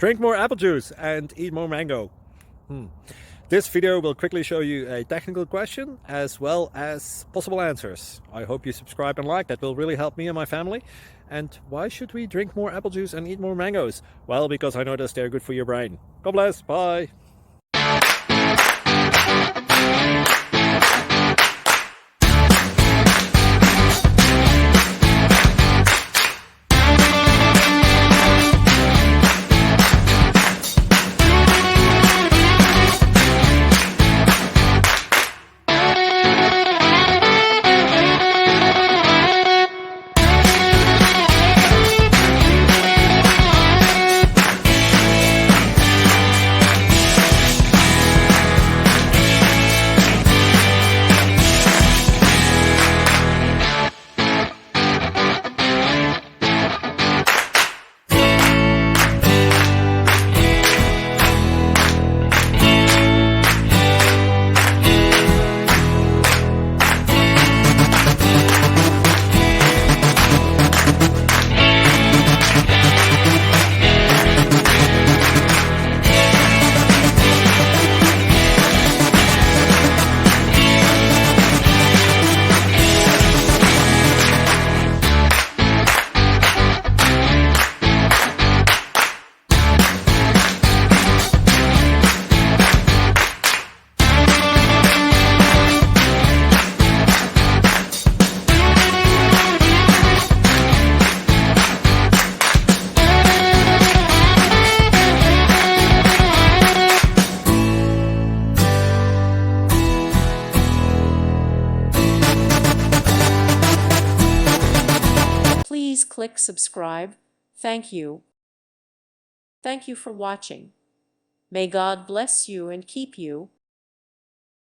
Drink more apple juice and eat more mango. This video will quickly show you a technical question as well as possible answers. I hope you subscribe and like, that will really help me and my family. And why should we drink more apple juice and eat more mangoes? Well, because I noticed they're good for your brain. God bless, bye. Please click subscribe. Thank you. Thank you for watching. May God bless you and keep you.